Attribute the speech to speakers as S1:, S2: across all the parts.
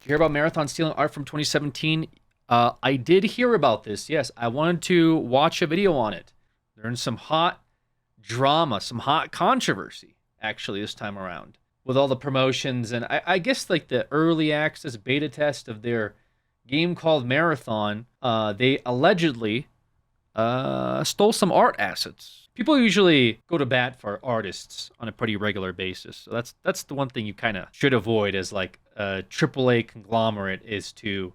S1: Did you hear about Marathon stealing art from 2017? I did hear about this. Yes, I wanted to watch a video on it. There's some hot drama, some hot controversy, actually, this time around. With all the promotions, and I guess like the early access beta test of their game called Marathon, they allegedly stole some art assets. People usually go to bat for artists on a pretty regular basis. So that's the one thing you kind of should avoid as like a AAA conglomerate, is to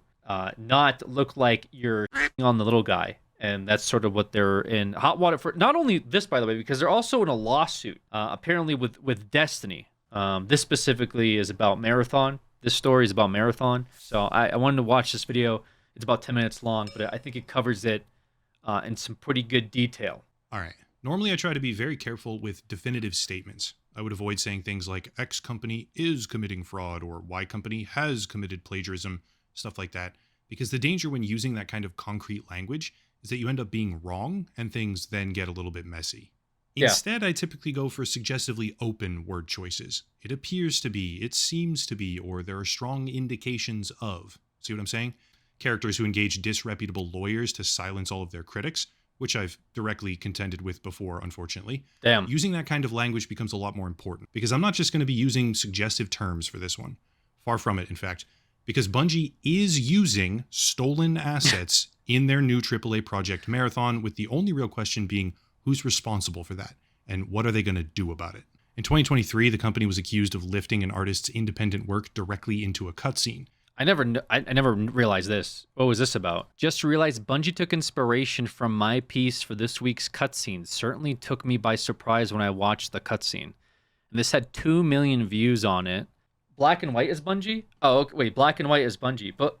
S1: not look like you're on the little guy. And that's sort of what they're in hot water for. Not only this, by the way, because they're also in a lawsuit, apparently with Destiny. This specifically is about Marathon. This story is about Marathon. So I wanted to watch this video. It's about 10 minutes long, but I think it covers it in some pretty good detail.
S2: All right. Normally, I try to be very careful with definitive statements. I would avoid saying things like X company is committing fraud or Y company has committed plagiarism, stuff like that, because the danger when using that kind of concrete language is that you end up being wrong and things then get a little bit messy.
S1: Yeah.
S2: Instead, I typically go for suggestively open word choices. It appears to be, it seems to be, or there are strong indications of. See what I'm saying? Characters who engage disreputable lawyers to silence all of their critics, which I've directly contended with before, unfortunately.
S1: Damn.
S2: Using that kind of language becomes a lot more important, because I'm not just going to be using suggestive terms for this one. Far from it, in fact, because Bungie is using stolen assets in their new AAA project Marathon, with the only real question being who's responsible for that, and what are they going to do about it? In 2023, the company was accused of lifting an artist's independent work directly into a cutscene.
S1: I never realized this. What was this about? Just realized Bungie took inspiration from my piece for this week's cutscene. Certainly took me by surprise when I watched the cutscene. And this had 2 million views on it. Black and white is Bungie? Oh, okay, wait, black and white is Bungie. But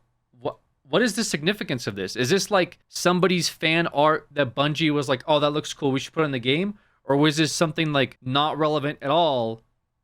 S1: what is the significance of this? Is this like somebody's fan art that Bungie was like, oh, that looks cool, we should put it in the game? Or was this something like not relevant at all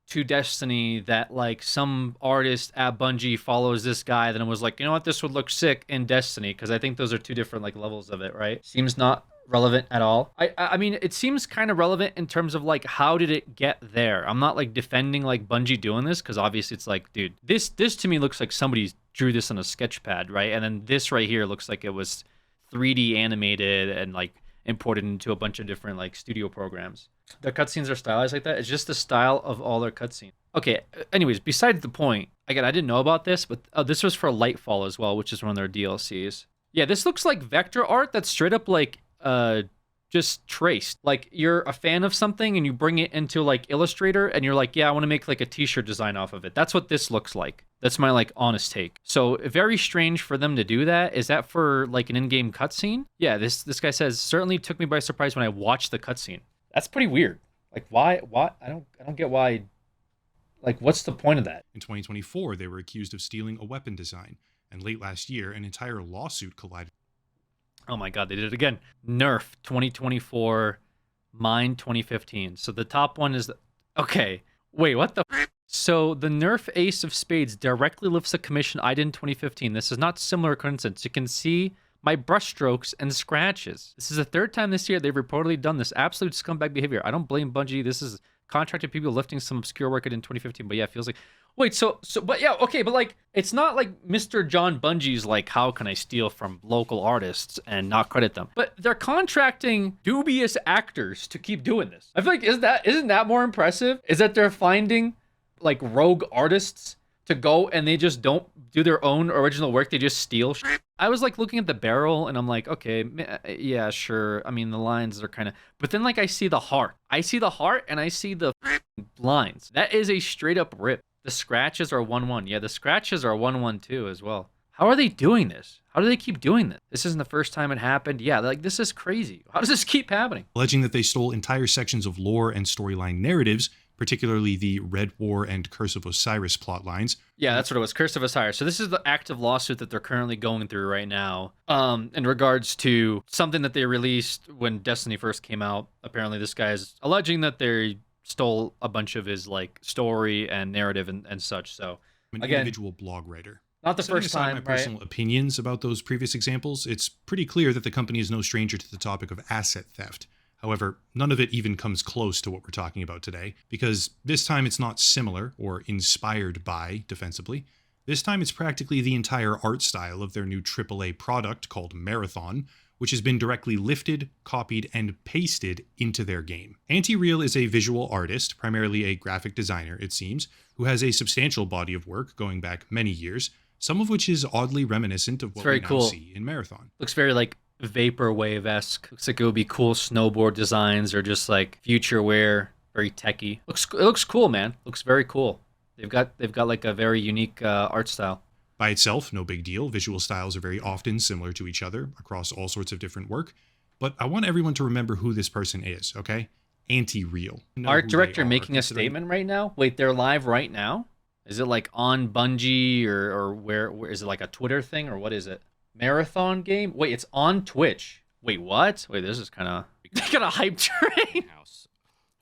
S1: to Destiny, that like some artist at Bungie follows this guy, then it was like, you know what, this would look sick in Destiny? Because I think those are two different like levels of it, right? Seems not relevant at all. I mean, it seems kind of relevant in terms of like, how did it get there? I'm not like defending like Bungie doing this, because obviously it's like, dude, this to me looks like somebody drew this on a sketch pad, right? And then this right here looks like it was 3D animated and like imported into a bunch of different like studio programs. Their cutscenes are stylized like that. It's just the style of all their cutscenes. Okay, anyways, besides the point, again, I didn't know about this, but this was for Lightfall as well, which is one of their DLCs. Yeah, this looks like vector art that's straight up like just traced. Like you're a fan of something and you bring it into like Illustrator and you're like, yeah, I want to make like a t-shirt design off of it. That's what this looks like. That's my like honest take. So very strange for them to do that. Is that for like an in-game cutscene? Yeah, this guy says, certainly took me by surprise when I watched the cutscene. That's pretty weird. Like why I don't get why. Like what's the point of that?
S2: In 2024, they were accused of stealing a weapon design, and late last year, an entire lawsuit collided.
S1: Oh my god, they did it again. Nerf 2024, Mine 2015. So the top one is okay. Wait, what the So the Nerf Ace of Spades directly lifts a commission I did in 2015. This is not similar coincidence. You can see my brushstrokes and scratches. This is the third time this year they've reportedly done this absolute scumbag behavior. I don't blame Bungie. This is contracted people lifting some obscure work I did in 2015. But yeah, it feels like, wait, but yeah, okay, but like, it's not like Mr. John Bungie's like, how can I steal from local artists and not credit them? But they're contracting dubious actors to keep doing this. I feel like, isn't that more impressive? Is that they're finding like rogue artists to go and they just don't do their own original work. They just steal shit. I was like looking at the barrel and I'm like, okay, yeah, sure. I mean, the lines are kind of, but then like I see the heart. I see the heart and I see the lines. That is a straight up rip. The scratches are 1-1. Yeah, the scratches are 1-1 too as well. How are they doing this? How do they keep doing this? This isn't the first time it happened. Yeah, like this is crazy. How does this keep happening?
S2: Alleging that they stole entire sections of lore and storyline narratives, particularly the Red War and Curse of Osiris plot lines.
S1: Yeah, that's what it was, Curse of Osiris. So this is the active lawsuit that they're currently going through right now in regards to something that they released when Destiny first came out. Apparently this guy is alleging that they stole a bunch of his like story and narrative and such. So
S2: I'm an individual blog writer.
S1: Not the first time,
S2: my personal opinions about those previous examples, it's pretty clear that the company is no stranger to the topic of asset theft. However, none of it even comes close to what we're talking about today, because this time it's not similar or inspired by Defensibly. This time it's practically the entire art style of their new AAA product called Marathon, which has been directly lifted, copied, and pasted into their game. Anti-Real is a visual artist, primarily a graphic designer, it seems, who has a substantial body of work going back many years, some of which is oddly reminiscent of what we now see in Marathon.
S1: Looks very like vaporwave-esque. Looks like it would be cool snowboard designs or just like future wear, very techy. It looks cool, man. Looks very cool. They've got like a very unique art style.
S2: By itself, no big deal. Visual styles are very often similar to each other across all sorts of different work. But I want everyone to remember who this person is, okay? Anti-Real.
S1: Art director making a statement right now? Wait, they're live right now? Is it like on Bungie or where is it like a Twitter thing or what is it? Marathon game? Wait, it's on Twitch. Wait, what? Wait, this is kind of... They got a hype train.
S3: House,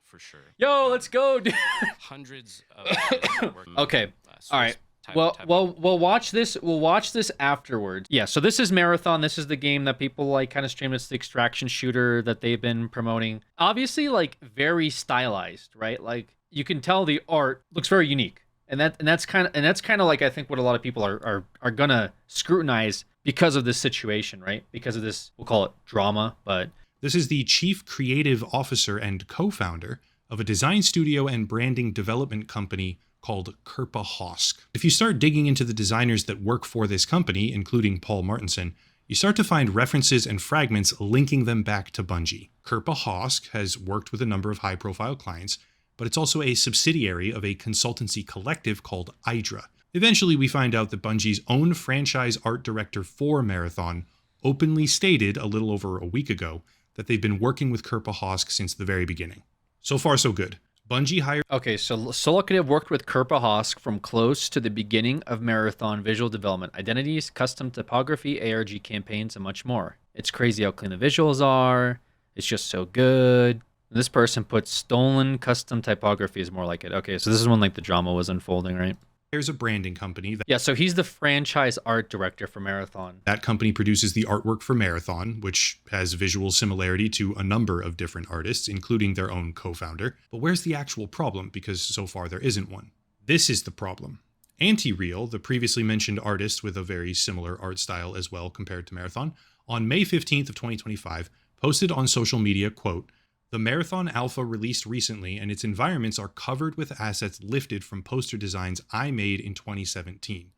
S3: for sure.
S1: Yo, let's go, dude.
S3: Hundreds of...
S1: Okay, all right. We'll watch this. We'll watch this afterwards. Yeah. So this is Marathon. This is the game that people like kind of stream. It's the extraction shooter that they've been promoting. Obviously, like very stylized, right? Like you can tell the art looks very unique, and that's kind of like I think what a lot of people are gonna scrutinize because of this situation, right? Because of this, we'll call it drama. But
S2: this is the chief creative officer and co-founder of a design studio and branding development company called Kerpa Hosk. If you start digging into the designers that work for this company, including Paul Martinson, you start to find references and fragments linking them back to Bungie. Kerpa Hosk has worked with a number of high-profile clients, but it's also a subsidiary of a consultancy collective called Hydra. Eventually, we find out that Bungie's own franchise art director for Marathon openly stated a little over a week ago that they've been working with Kerpa Hosk since the very beginning. So far, so good. Bungie hired...
S1: Okay, so Solocative worked with Kerpa Hosk from close to the beginning of Marathon visual development, identities, custom typography, ARG campaigns, and much more. It's crazy how clean the visuals are. It's just so good. This person put stolen custom typography is more like it. Okay, so this is when like the drama was unfolding, right?
S2: There's a branding company.
S1: Yeah, so he's the franchise art director for Marathon.
S2: That company produces the artwork for Marathon, which has visual similarity to a number of different artists, including their own co-founder. But where's the actual problem? Because so far there isn't one. This is the problem. Anti-Real, the previously mentioned artist with a very similar art style as well compared to Marathon, on May 15th of 2025, posted on social media, quote, "The Marathon Alpha released recently and its environments are covered with assets lifted from poster designs I made in 2017.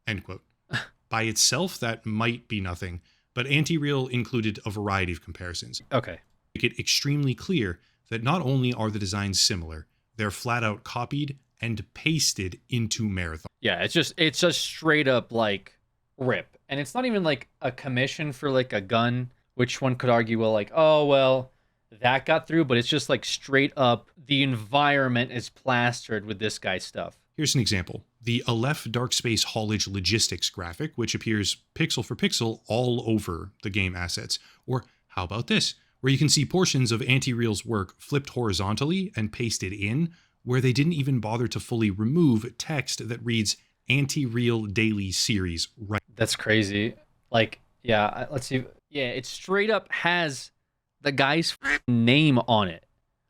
S2: End quote. By itself, that might be nothing, but Anti-Real included a variety of comparisons.
S1: Okay.
S2: Make it extremely clear that not only are the designs similar, they're flat out copied and pasted into Marathon.
S1: Yeah, it's just straight up like rip. And it's not even like a commission for like a gun, which one could argue, well, like, oh, well, that got through, but it's just like straight up the environment is plastered with this guy's stuff.
S2: Here's an example. The Aleph Dark Space haulage logistics graphic, which appears pixel for pixel all over the game assets. Or how about this, where you can see portions of Anti-Real's work flipped horizontally and pasted in, where they didn't even bother to fully remove text that reads Anti-Real Daily Series right.
S1: That's crazy. Like, yeah, let's see. Yeah, it straight up has the guy's name on it,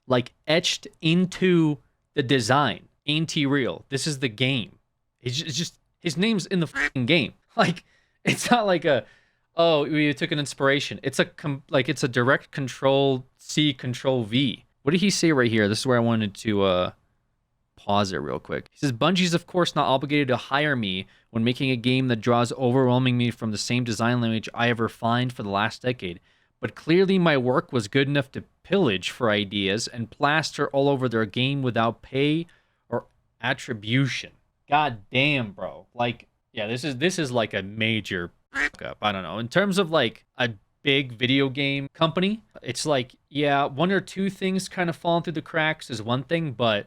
S1: like etched into the design. Anti-Real. This is the game. It's just his name's in the game. Like, it's not like we took an inspiration. It's it's a direct control C, control V. What did he say right here? This is where I wanted to pause it real quick. He says, Bungie's of course not obligated to hire me when making a game that draws overwhelmingly from the same design language I have refined for the last decade. But clearly my work was good enough to pillage for ideas and plaster all over their game without pay or attribution. God damn, bro. Like, yeah, this is like a major up. I don't know. In terms of like a big video game company, it's like, yeah, one or two things kind of falling through the cracks is one thing, but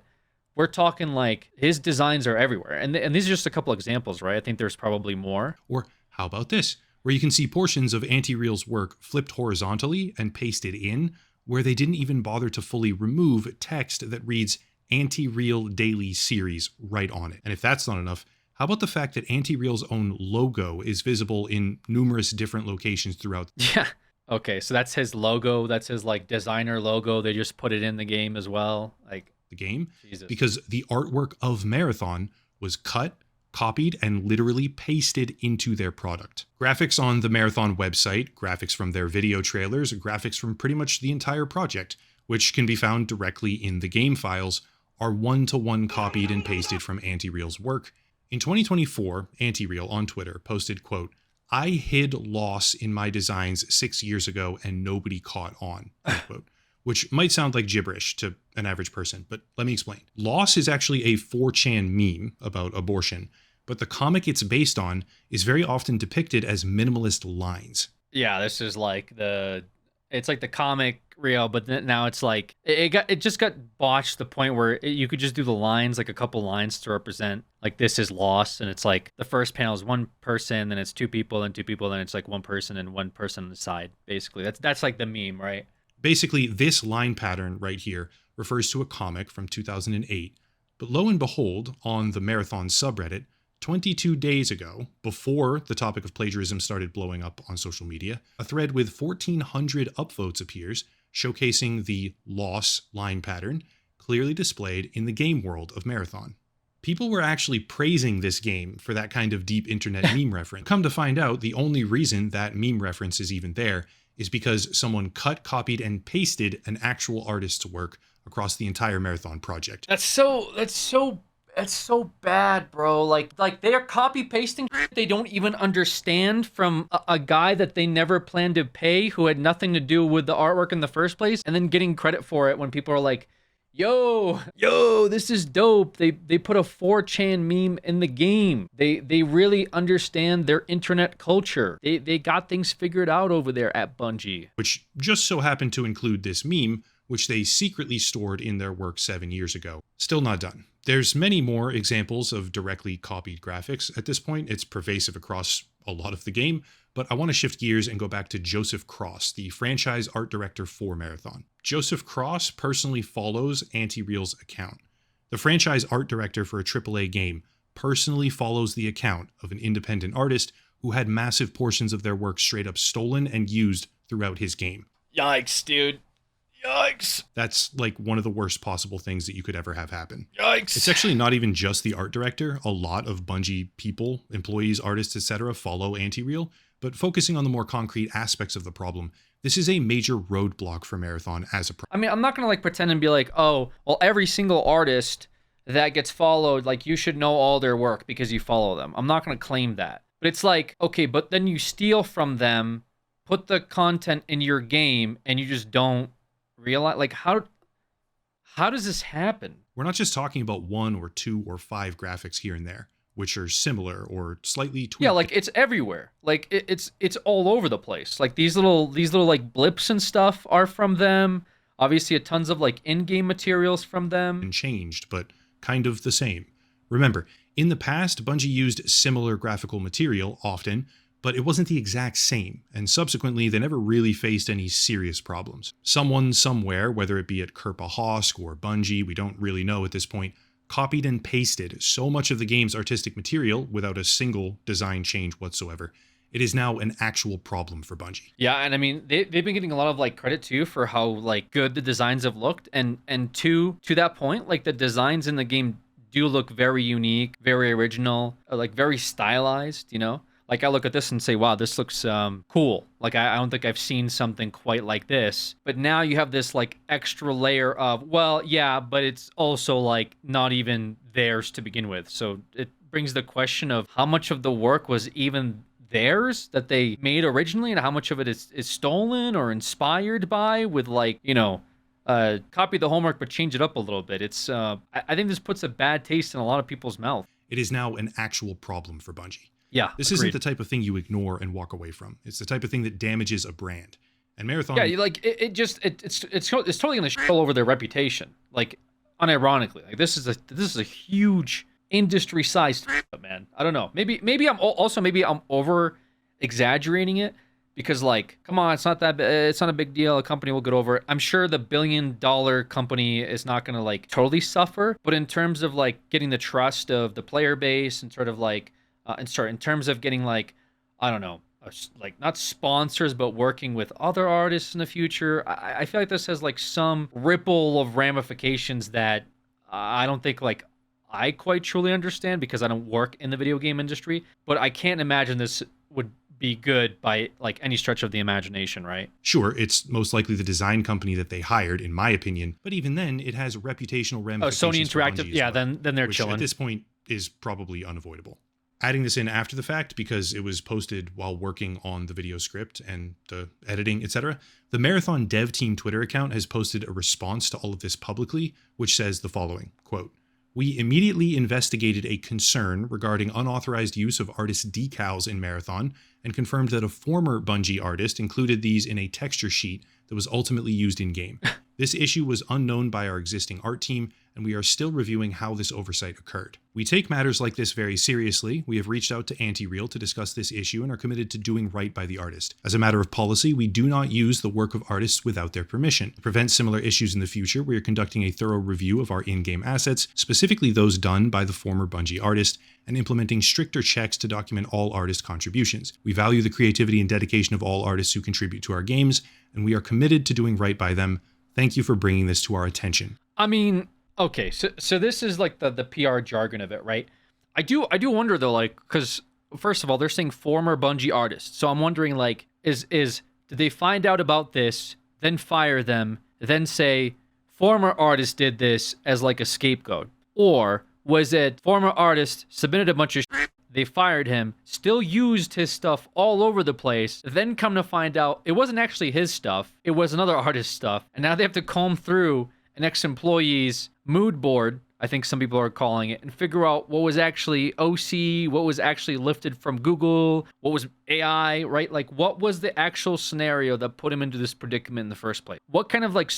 S1: we're talking like his designs are everywhere. And these are just a couple examples, right? I think there's probably more.
S2: Or how about this, where you can see portions of Anti-Real's work flipped horizontally and pasted in, where they didn't even bother to fully remove text that reads Anti-Real Daily Series right on it. And if that's not enough, how about the fact that Anti-Real's own logo is visible in numerous different locations throughout?
S1: Yeah, Okay, so that's his logo. That's his like designer logo. They just put it in the game as well. Like
S2: The game,
S1: Jesus.
S2: because the artwork of Marathon was cut, copied, and literally pasted into their product. Graphics on the Marathon website, graphics from their video trailers, graphics from pretty much the entire project, which can be found directly in the game files, are one-to-one copied and pasted from Anti-Real's work. In 2024, Anti-Real on Twitter posted, quote, "I hid loss in my designs 6 years ago and nobody caught on," unquote. Which might sound like gibberish to an average person, but let me explain. Loss is actually a 4chan meme about abortion, but the comic it's based on is very often depicted as minimalist lines.
S1: Yeah, this is like it's like the comic real, but then now it's like it just got botched to the point where you could just do the lines, like a couple lines to represent like this is loss, and it's like the first panel is one person, then it's two people, then two people, then it's like one person and one person on the side. Basically, that's like the meme, right?
S2: Basically, this line pattern right here refers to a comic from 2008, but lo and behold, on the Marathon subreddit, 22 days ago, before the topic of plagiarism started blowing up on social media, a thread with 1,400 upvotes appears, showcasing the loss line pattern clearly displayed in the game world of Marathon. People were actually praising this game for that kind of deep internet meme reference. Come to find out, the only reason that meme reference is even there is because someone cut, copied, and pasted an actual artist's work across the entire Marathon project.
S1: That's so bad, bro. Like they're copy pasting shit they don't even understand from a guy that they never planned to pay, who had nothing to do with the artwork in the first place, and then getting credit for it when people are like, yo, this is dope. They put a 4chan meme in the game. They really understand their internet culture. They got things figured out over there at Bungie.
S2: Which just so happened to include this meme, which they secretly stored in their work 7 years ago. Still not done. There's many more examples of directly copied graphics. At this point, it's pervasive across a lot of the game, but I want to shift gears and go back to Joseph Cross, the franchise art director for Marathon. Joseph Cross personally follows Anti-Real's account. The franchise art director for a AAA game personally follows the account of an independent artist who had massive portions of their work straight up stolen and used throughout his game.
S1: Yikes, dude. Yikes.
S2: That's like one of the worst possible things that you could ever have happen.
S1: Yikes.
S2: It's actually not even just the art director. A lot of Bungie people, employees, artists, etc. follow Anti-Real, but focusing on the more concrete aspects of the problem, this is a major roadblock for Marathon as a
S1: I mean, I'm not going to like pretend and be like, oh, well, every single artist that gets followed, like you should know all their work because you follow them. I'm not going to claim that. But it's like, okay, but then you steal from them, put the content in your game, and you just don't realize, like, how does this happen?
S2: We're not just talking about 1 or 2 or 5 graphics here and there, which are similar or slightly tweaked.
S1: Yeah, like it's everywhere. Like it's all over the place. Like these little like blips and stuff are from them. Obviously, a tons of like in-game materials from them.
S2: And changed, but kind of the same. Remember, in the past, Bungie used similar graphical material often, but it wasn't the exact same, and subsequently they never really faced any serious problems. Someone somewhere, whether it be at Kerpa Hosk or Bungie, we don't really know at this point, copied and pasted so much of the game's artistic material without a single design change whatsoever. It is now an actual problem for Bungie.
S1: Yeah, and I mean they've been getting a lot of like credit too for how like good the designs have looked, and to that point, like the designs in the game do look very unique, very original, like very stylized, you know? Like I look at this and say, wow, this looks cool. Like I don't think I've seen something quite like this. But now you have this like extra layer of, well, yeah, but it's also like not even theirs to begin with. So it brings the question of how much of the work was even theirs that they made originally, and how much of it is stolen or inspired by, with like, you know, copy the homework but change it up a little bit. It's I think this puts a bad taste in a lot of people's mouth.
S2: It is now an actual problem for Bungie.
S1: Yeah,
S2: this
S1: agreed.
S2: Isn't the type of thing you ignore and walk away from. It's the type of thing that damages a brand. And Marathon,
S1: yeah, like it's totally gonna shit all over their reputation. Like, unironically, like this is a huge industry-sized man. I don't know. Maybe I'm over exaggerating it, because like, come on, it's not a big deal. A company will get over it. I'm sure the $1 billion company is not gonna like totally suffer, but in terms of like getting the trust of the player base and sort of like in terms of getting like, I don't know, like not sponsors, but working with other artists in the future. I feel like this has like some ripple of ramifications that I don't think like I quite truly understand because I don't work in the video game industry. But I can't imagine this would be good by like any stretch of the imagination, right?
S2: Sure, it's most likely the design company that they hired, in my opinion. But even then, it has reputational
S1: Oh,
S2: ramifications.
S1: Sony
S2: for
S1: Interactive,
S2: Bungie as
S1: yeah,
S2: well,
S1: then they're
S2: which
S1: chilling.
S2: at this point is probably unavoidable. Adding this in after the fact because it was posted while working on the video script and the editing, etc. The Marathon dev team Twitter account has posted a response to all of this publicly, which says the following, quote, "We immediately investigated a concern regarding unauthorized use of artist decals in Marathon and confirmed that a former Bungie artist included these in a texture sheet that was ultimately used in-game. This issue was unknown by our existing art team, and we are still reviewing how this oversight occurred. We take matters like this very seriously. We have reached out to Anti-Real to discuss this issue and are committed to doing right by the artist. As a matter of policy, we do not use the work of artists without their permission. To prevent similar issues in the future, we are conducting a thorough review of our in-game assets, specifically those done by the former Bungie artist, and implementing stricter checks to document all artist contributions. We value the creativity and dedication of all artists who contribute to our games, and we are committed to doing right by them. Thank you for bringing this to our attention."
S1: I mean, okay, so this is like the PR jargon of it, right? I do wonder though, like, because first of all, they're saying former Bungie artists, so I'm wondering like, did they find out about this, then fire them, then say former artist did this as like a scapegoat, or was it former artist submitted a bunch of shit, they fired him, still used his stuff all over the place, then come to find out it wasn't actually his stuff, it was another artist's stuff, and now they have to comb through an ex-employee's mood board, I think some people are calling it, and figure out what was actually OC, what was actually lifted from Google, what was AI, right? Like, what was the actual scenario that put him into this predicament in the first place? What kind of like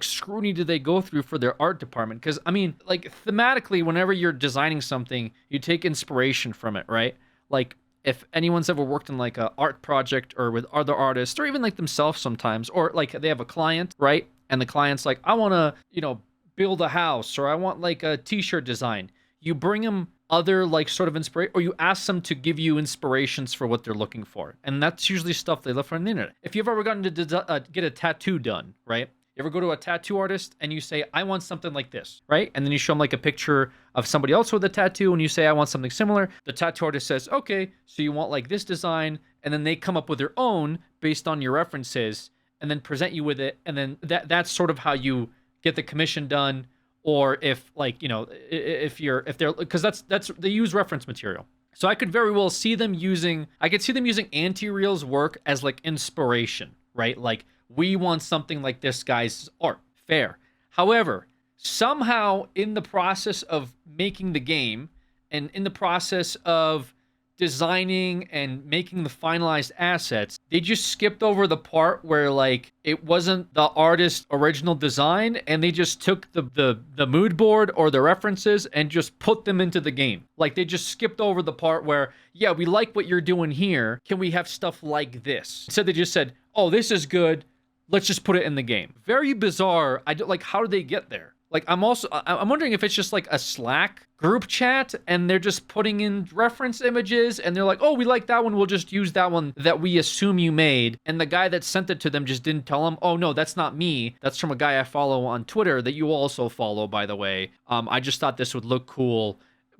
S1: scrutiny did they go through for their art department? Because I mean, like thematically, whenever you're designing something, you take inspiration from it, right? Like if anyone's ever worked in like a art project or with other artists or even like themselves sometimes, or like they have a client, right? And the client's like, I want to, build a house, or I want like a t-shirt design. You bring them other like sort of inspiration, or you ask them to give you inspirations for what they're looking for. And that's usually stuff they look for on the internet. If you've ever gotten to get a tattoo done, right? You ever go to a tattoo artist and you say, I want something like this, right? And then you show them like a picture of somebody else with a tattoo and you say, I want something similar. The tattoo artist says, okay, so you want like this design. And then they come up with their own based on your references and then present you with it. And then that's sort of how you get the commission done. Or if like, if they're, because that's they use reference material. So I could very well see them using Anti-Real's work as like inspiration, right? Like, we want something like this guy's art. Fair. However, somehow in the process of making the game and in the process of designing and making the finalized assets, they just skipped over the part where like it wasn't the artist's original design and they just took the mood board or the references and just put them into the game. Like they just skipped over the part where, yeah, we like what you're doing here. Can we have stuff like this? Instead, they just said, oh, this is good. Let's just put it in the game. Very bizarre. How did they get there? Like, I'm wondering if it's just like a Slack group chat and they're just putting in reference images and they're like, oh, we like that one. We'll just use that one that we assume you made. And the guy that sent it to them just didn't tell them, oh, no, that's not me. That's from a guy I follow on Twitter that you also follow, by the way. I just thought this would look cool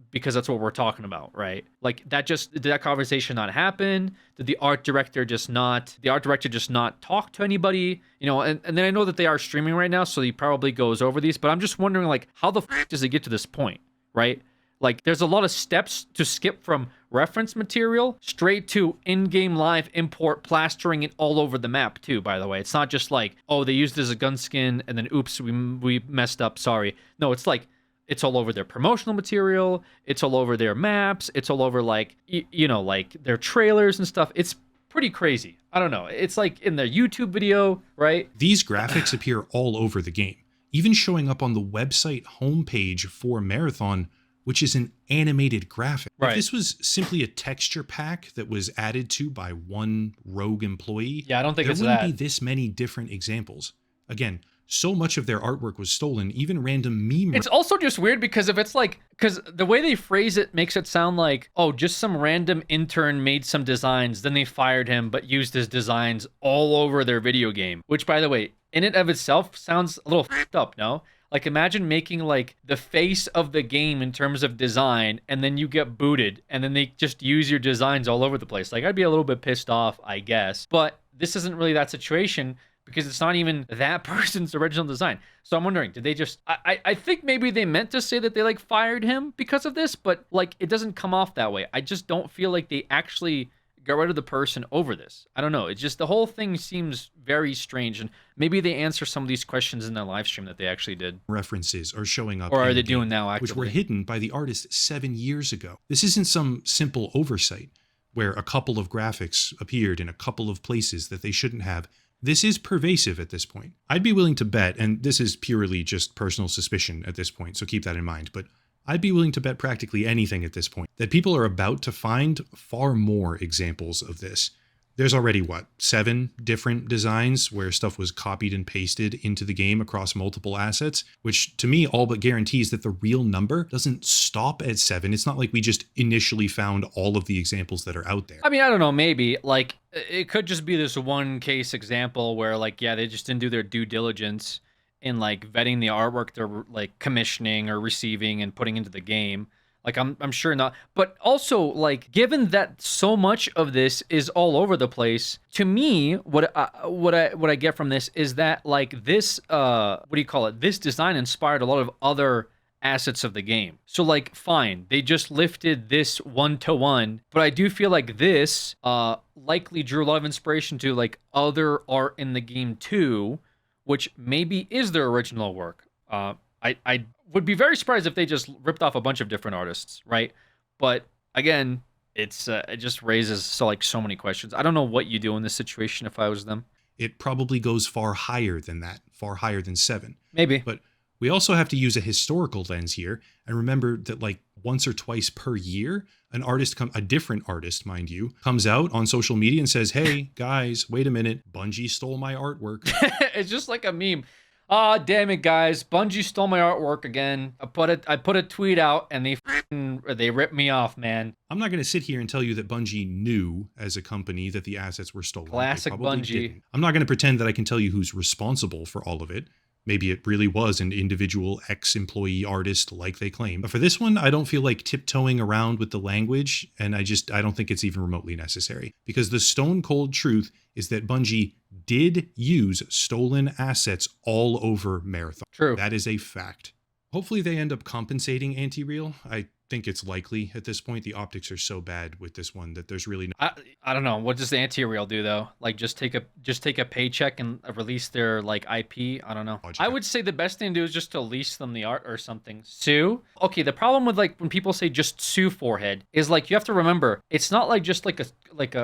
S1: because that's what we're talking about, right? Like did that conversation not happen? Did the art director just not talk to anybody? And then I know that they are streaming right now, so he probably goes over these, but I'm just wondering like, how the does it get to this point, right? Like there's a lot of steps to skip from reference material straight to in-game live import, plastering it all over the map too, by the way. It's not just like, oh, they used it as a gun skin and then oops, we messed up, sorry. No, it's like, it's all over their promotional material. It's all over their maps. It's all over like, like their trailers and stuff. It's pretty crazy. I don't know. It's like in their YouTube video, right?
S2: These graphics appear all over the game, even showing up on the website homepage for Marathon, which is an animated graphic.
S1: Right.
S2: If this was simply a texture pack that was added to by one rogue employee,
S1: yeah, I don't think
S2: there
S1: it's
S2: wouldn't
S1: that.
S2: be this many different examples. Again, so much of their artwork was stolen, even random meme.
S1: It's also just weird because if it's like, because the way they phrase it makes it sound like, oh, just some random intern made some designs, then they fired him, but used his designs all over their video game. Which, by the way, in and of itself sounds a little fucked up, no? Like, imagine making like the face of the game in terms of design, and then you get booted, and then they just use your designs all over the place. Like, I'd be a little bit pissed off, I guess. But this isn't really that situation because it's not even that person's original design. So I'm wondering, did they just... I think maybe they meant to say that they like fired him because of this, but like it doesn't come off that way. I just don't feel like they actually got rid of the person over this. I don't know. It's just the whole thing seems very strange, and maybe they answer some of these questions in their live stream that they actually did.
S2: References are showing up,
S1: or are
S2: in
S1: they
S2: the game,
S1: doing now actively?
S2: which were hidden by the artist 7 years ago. This isn't some simple oversight where a couple of graphics appeared in a couple of places that they shouldn't have. This is pervasive at this point. I'd be willing to bet, and this is purely just personal suspicion at this point, so keep that in mind, but I'd be willing to bet practically anything at this point that people are about to find far more examples of this. There's already, 7 different designs where stuff was copied and pasted into the game across multiple assets, which to me all but guarantees that the real number doesn't stop at 7. It's not like we just initially found all of the examples that are out there.
S1: I mean, I don't know, maybe. Like, it could just be this one case example where, like, yeah, they just didn't do their due diligence in, like, vetting the artwork they're, like, commissioning or receiving and putting into the game. Like, I'm sure not. But also, like, given that so much of this is all over the place, to me, what I get from this is that, like, this, this design inspired a lot of other assets of the game. So, like, fine, they just lifted this one-to-one, but I do feel like this likely drew a lot of inspiration to, like, other art in the game too, which maybe is their original work. I would be very surprised if they just ripped off a bunch of different artists, right? But again, it just raises so many questions. I don't know what you do in this situation if I was them.
S2: It probably goes far higher than that, far higher than 7.
S1: Maybe.
S2: But we also have to use a historical lens here and remember that, like, once or twice per year, a different artist, mind you, comes out on social media and says, hey, guys, wait a minute, Bungie stole my artwork.
S1: It's just like a meme. Ah, damn it, guys. Bungie stole my artwork again. I put a tweet out and they ripped me off, man.
S2: I'm not going to sit here and tell you that Bungie knew as a company that the assets were stolen.
S1: Classic Bungie.
S2: Didn't. I'm not going to pretend that I can tell you who's responsible for all of it. Maybe it really was an individual ex-employee artist like they claim. But for this one, I don't feel like tiptoeing around with the language, and I don't think it's even remotely necessary. Because the stone cold truth is that Bungie did use stolen assets all over Marathon.
S1: True.
S2: That is a fact. Hopefully they end up compensating Anti-Real. I think it's likely at this point. The optics are so bad with this one that there's really no...
S1: I don't know. What does the Anti-Real do though? Like just take a paycheck and release their like IP? I don't know. I would say the best thing to do is just to lease them the art or something. Sue? Okay, the problem with like when people say just sue Forehead is like you have to remember it's not like just like a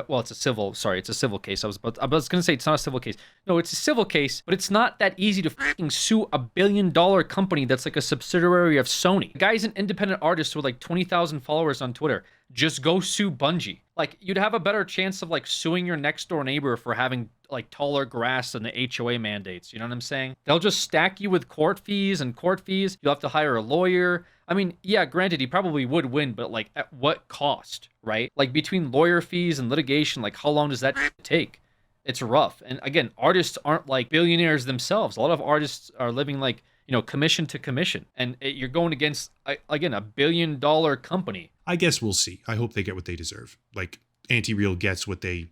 S1: it's a civil case. I was gonna say it's not a civil case. No, it's a civil case, but it's not that easy to fucking sue a $1 billion company that's like a subsidiary of Sony. The guy's an independent artist with like 20,000 followers on Twitter. Just go sue Bungie. Like, you'd have a better chance of like suing your next door neighbor for having like taller grass than the HOA mandates. You know what I'm saying? They'll just stack you with court fees. You'll have to hire a lawyer. I mean, yeah, granted, he probably would win, but like at what cost, right? Like between lawyer fees and litigation, like how long does that take? It's rough. And again, artists aren't like billionaires themselves. A lot of artists are living like, commission to commission. And you're going against, again, a $1 billion company.
S2: I guess we'll see. I hope they get what they deserve. Like, Anti-Real gets what they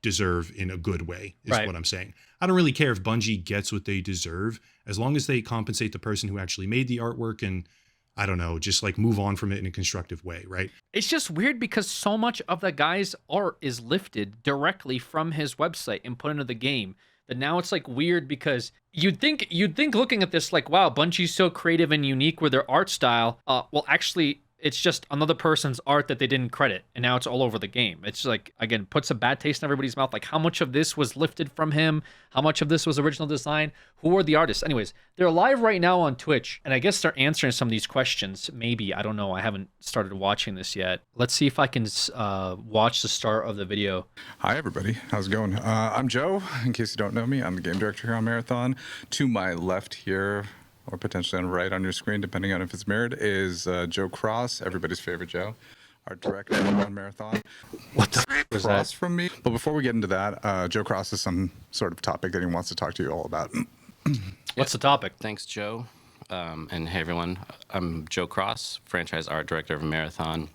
S2: deserve in a good way, is
S1: right.
S2: What I'm saying. I don't really care if Bungie gets what they deserve, as long as they compensate the person who actually made the artwork and, I don't know, just like move on from it in a constructive way, right?
S1: It's just weird because so much of the guy's art is lifted directly from his website and put into the game. That now it's like weird because you'd think looking at this like, wow, Bungie's so creative and unique with their art style. Well, actually, it's just another person's art that they didn't credit, and now it's all over the game. It's like, again, puts a bad taste in everybody's mouth. Like, how much of this was lifted from him? How much of this was original design? Who are the artists? Anyways, they're live right now on Twitch, and I guess they're answering some of these questions. Maybe, I don't know. I haven't started watching this yet. Let's see if I can watch the start of the video.
S4: Hi, everybody. How's it going? I'm Joe. In case you don't know me, I'm the game director here on Marathon. To my left here, or potentially on the right on your screen, depending on if it's mirrored, is Joe Cross, everybody's favorite Joe, our director on Marathon.
S1: What the f was
S4: Cross
S1: that?
S4: from me. But before we get into that, Joe Cross has some sort of topic that he wants to talk to you all about.
S1: What's the topic?
S3: Thanks, Joe. And hey, everyone. I'm Joe Cross, franchise art director of Marathon.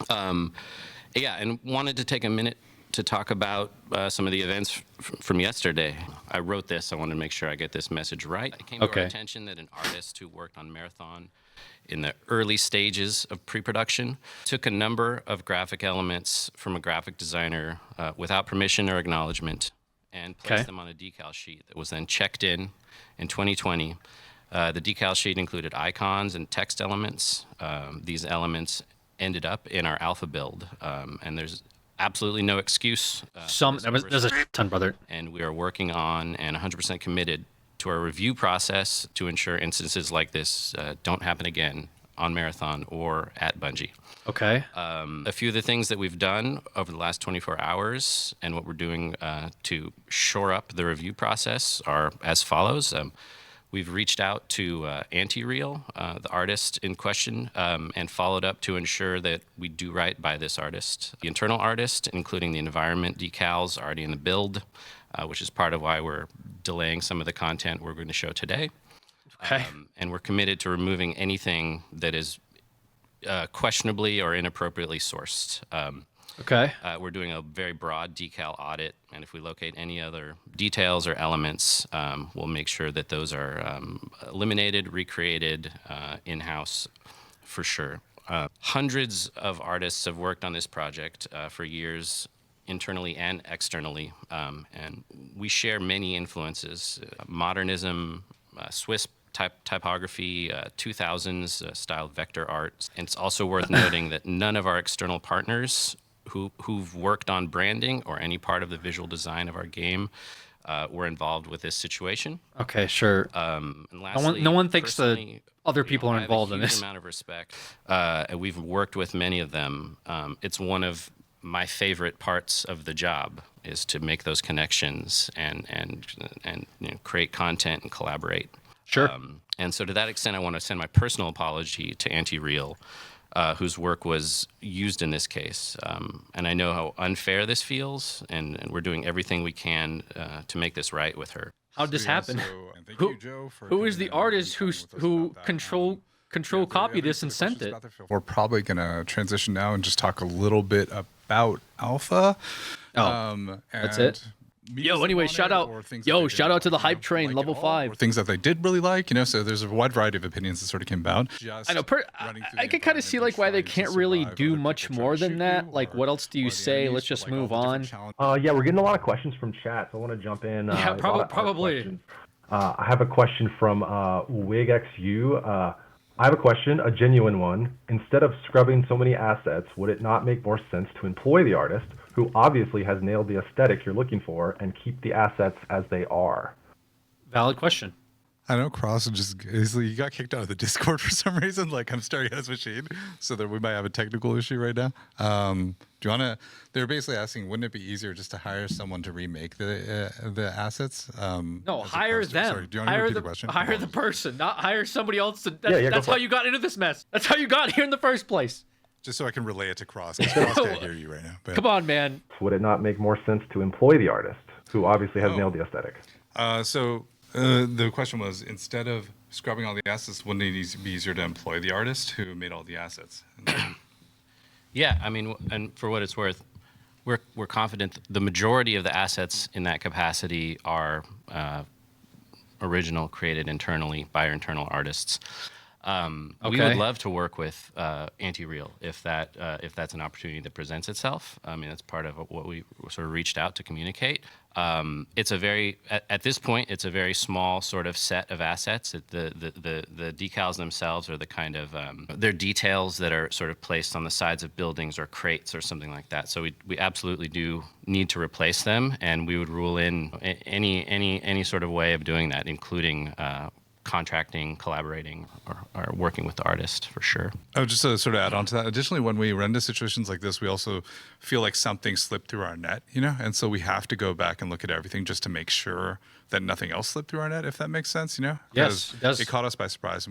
S3: Yeah, and wanted to take a minute to talk about some of the events from yesterday. I wrote this. I wanted to make sure I get this message right. It came to our attention that an artist who worked on Marathon in the early stages of pre-production took a number of graphic elements from a graphic designer without permission or acknowledgement and placed them on a decal sheet that was then checked in 2020. The decal sheet included icons and text elements. These elements ended up in our alpha build, and there's absolutely no excuse.
S1: There's a ton, brother.
S3: And we are working on and 100% committed to our review process to ensure instances like this don't happen again on Marathon or at Bungie.
S1: Okay.
S3: A few of the things that we've done over the last 24 hours and what we're doing to shore up the review process are as follows. We've reached out to Anti-Real, the artist in question, and followed up to ensure that we do right by this artist. The internal artist, including the environment decals, are already in the build, which is part of why we're delaying some of the content we're going to show today.
S1: Okay.
S3: And we're committed to removing anything that is questionably or inappropriately sourced.
S1: Okay.
S3: We're doing a very broad decal audit, and if we locate any other details or elements, we'll make sure that those are eliminated, recreated in-house for sure. Hundreds of artists have worked on this project for years, internally and externally, and we share many influences: modernism, Swiss typography, 2000s style vector art. And it's also worth noting that none of our external partners who've worked on branding or any part of the visual design of our game were involved with this situation.
S1: Okay, sure.
S3: And lastly,
S1: no one thinks the
S3: personally,
S1: other people are involved in
S3: I have a
S1: this.
S3: huge amount of respect. And we've worked with many of them. It's one of my favorite parts of the job is to make those connections and create content and collaborate.
S1: Sure.
S3: And so to that extent, I want to send my personal apology to Anti-Real, whose work was used in this case. And I know how unfair this feels, and we're doing everything we can to make this right with her.
S1: How did this happen? Who is the artist who control copy this and sent it?
S4: We're probably going to transition now and just talk a little bit about Alpha.
S1: That's it. Yo, anyway, shout out to the hype train, level 5.
S4: Things that they did really like, so there's a wide variety of opinions that sort of came about.
S1: I know, I can kind of see like why they can't really do much more than that. Like, what else do you say? Let's just move on.
S5: Yeah, we're getting a lot of questions from chat, so I want to jump in.
S1: Yeah, probably.
S5: I have a question from WigXU. I have a question, a genuine one. Instead of scrubbing so many assets, would it not make more sense to employ the artist, who obviously has nailed the aesthetic you're looking for, and keep the assets as they are?
S1: Valid question.
S4: I know Cross he got kicked out of the Discord for some reason. Like, I'm starting his machine, so that we might have a technical issue right now. Do you want to? They're basically asking, wouldn't it be easier just to hire someone to remake the assets?
S1: No, hire them.
S4: Sorry, do you want to repeat the question?
S1: Hire the person, not hire somebody else.
S5: That's
S1: how you got into this mess. That's how you got here in the first place.
S4: Just so I can relay it to Cross, because Cross can't hear you right now. But.
S1: Come on, man.
S5: Would it not make more sense to employ the artist, who obviously has nailed the aesthetic?
S4: The question was, instead of scrubbing all the assets, wouldn't it be easier to employ the artist who made all the assets?
S3: Yeah, I mean, and for what it's worth, we're confident the majority of the assets in that capacity are original, created internally by our internal artists. We would love to work with Anti-Real if that's an opportunity that presents itself. I mean, that's part of what we sort of reached out to communicate. It's a very at this point, it's a very small sort of set of assets. The decals themselves are the kind of they're details that are sort of placed on the sides of buildings or crates or something like that. So we absolutely do need to replace them, and we would rule in any sort of way of doing that, including contracting, collaborating, or working with the artist for sure.
S4: Oh, just to sort of add on to that. Additionally, when we run into situations like this, we also feel like something slipped through our net, and so we have to go back and look at everything just to make sure that nothing else slipped through our net, if that makes sense,
S1: Yes, it does.
S4: It caught us by surprise.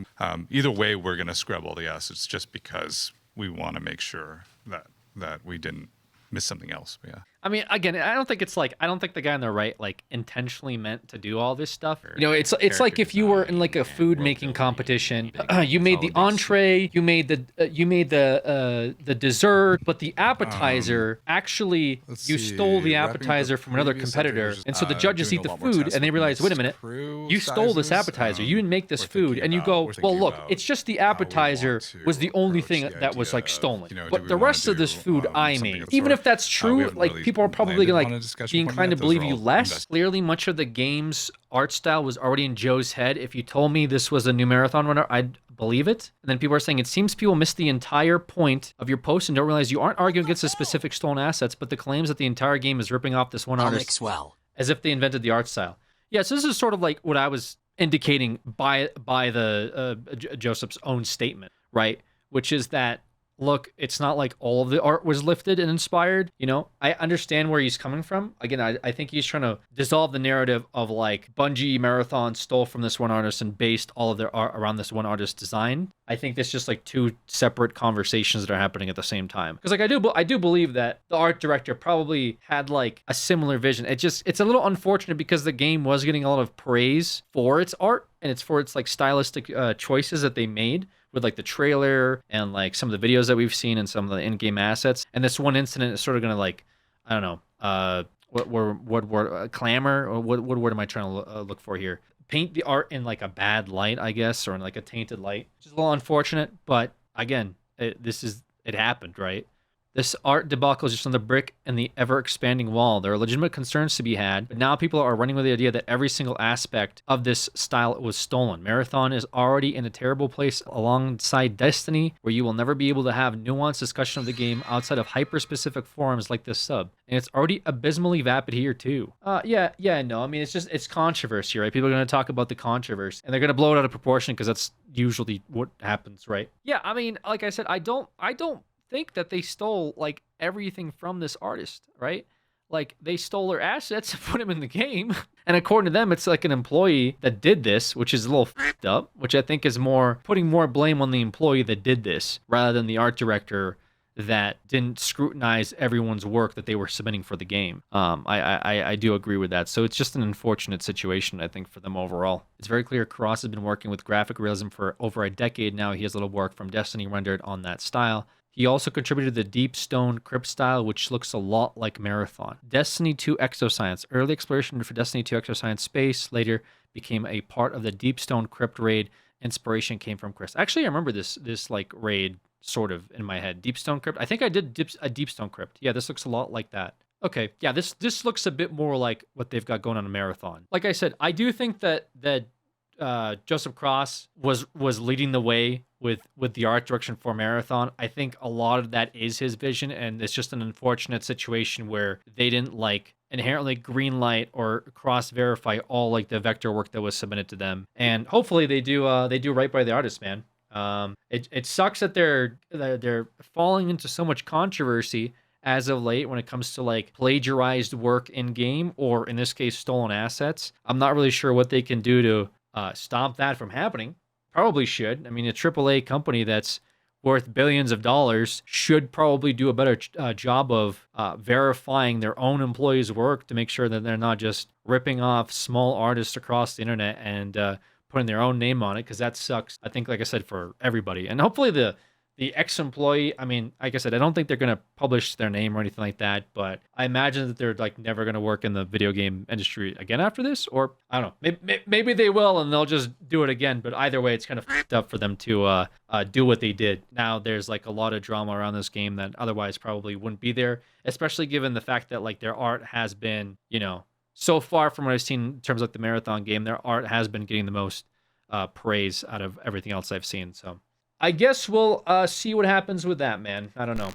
S4: Either way, we're going to scrub all the assets just because we want to make sure that we didn't miss something else. But yeah.
S1: I mean, again, I don't think the guy on the right intentionally meant to do all this stuff. It's like if you were in like a food making competition, you made the entree, you made the dessert, but the appetizer actually you stole the appetizer from another competitor, and so the judges eat the food and they realize, wait a minute, you stole this appetizer, you didn't make this food, and you go, well, look, it's just the appetizer was the only thing that was stolen, but the rest of this food I made. Even if that's true, people are probably gonna be inclined to believe you less. Clearly, much of the game's art style was already in Joe's head. If you told me this was a new marathon runner, I'd believe it. And then people are saying, it seems people miss the entire point of your post and don't realize you aren't arguing against the specific stolen assets, but the claims that the entire game is ripping off this one artist as if they invented the art style. Yeah, so this is sort of like what I was indicating by the Joseph's own statement, right? Which is that, look, it's not like all of the art was lifted and inspired. I understand where he's coming from. Again, I think he's trying to dissolve the narrative of Bungie Marathon stole from this one artist and based all of their art around this one artist's design. I think that's just two separate conversations that are happening at the same time. Because I do believe that the art director probably had a similar vision. It's a little unfortunate because the game was getting a lot of praise for its art and it's for its stylistic choices that they made with the trailer and some of the videos that we've seen and some of the in-game assets. And this one incident is sort of gonna I don't know, what word, clamor, or what word am I trying to look for here? Paint the art in a bad light, I guess, or in a tainted light, which is a little unfortunate. But again, it happened, right? This art debacle is just on the brick and the ever-expanding wall. There are legitimate concerns to be had, but now people are running with the idea that every single aspect of this style was stolen. Marathon is already in a terrible place alongside Destiny, where you will never be able to have nuanced discussion of the game outside of hyper-specific forums like this sub. And it's already abysmally vapid here, too. No. I mean, it's controversy, right? People are going to talk about the controversy, and they're going to blow it out of proportion because that's usually what happens, right? Yeah, I mean, like I said, I don't think that they stole everything from this artist, right? They stole their assets and put them in the game. And according to them, it's an employee that did this, which is a little f***ed up, which I think is putting more blame on the employee that did this rather than the art director that didn't scrutinize everyone's work that they were submitting for the game. I do agree with that. So it's just an unfortunate situation, I think, for them overall. It's very clear Cross has been working with graphic realism for over a decade now. He has a little work from Destiny rendered on that style. He also contributed the Deep Stone Crypt style, which looks a lot like Marathon. Destiny 2 Exoscience. Early exploration for Destiny 2 Exoscience space later became a part of the Deep Stone Crypt raid. Inspiration came from Chris. Actually, I remember this raid sort of in my head. Deep Stone Crypt. I think I did a Deep Stone Crypt. Yeah, this looks a lot like that. Okay, yeah, this looks a bit more like what they've got going on in Marathon. Like I said, I do think that Joseph Cross was leading the way with the art direction for Marathon. I think a lot of that is his vision, and it's just an unfortunate situation where they didn't inherently greenlight or cross verify all the vector work that was submitted to them. And hopefully they do right by the artist, man. It sucks that they're falling into so much controversy as of late when it comes to plagiarized work in game, or in this case stolen assets. I'm not really sure what they can do to stop that from happening. Probably should. I mean, a AAA company that's worth billions of dollars should probably do a better job of verifying their own employees' work to make sure that they're not just ripping off small artists across the internet and putting their own name on it, because that sucks, I think, like I said, for everybody. And hopefully the the ex-employee, I mean, like I said, I don't think they're going to publish their name or anything like that, but I imagine that they're like never going to work in the video game industry again after this, or I don't know, maybe they will and they'll just do it again. But either way, it's kind of fucked up for them to do what they did. Now there's like a lot of drama around this game that otherwise probably wouldn't be there, especially given the fact that like their art has been, so far from what I've seen in terms of like the Marathon game, their art has been getting the most praise out of everything else I've seen. So I guess we'll see what happens with that, man. I don't know.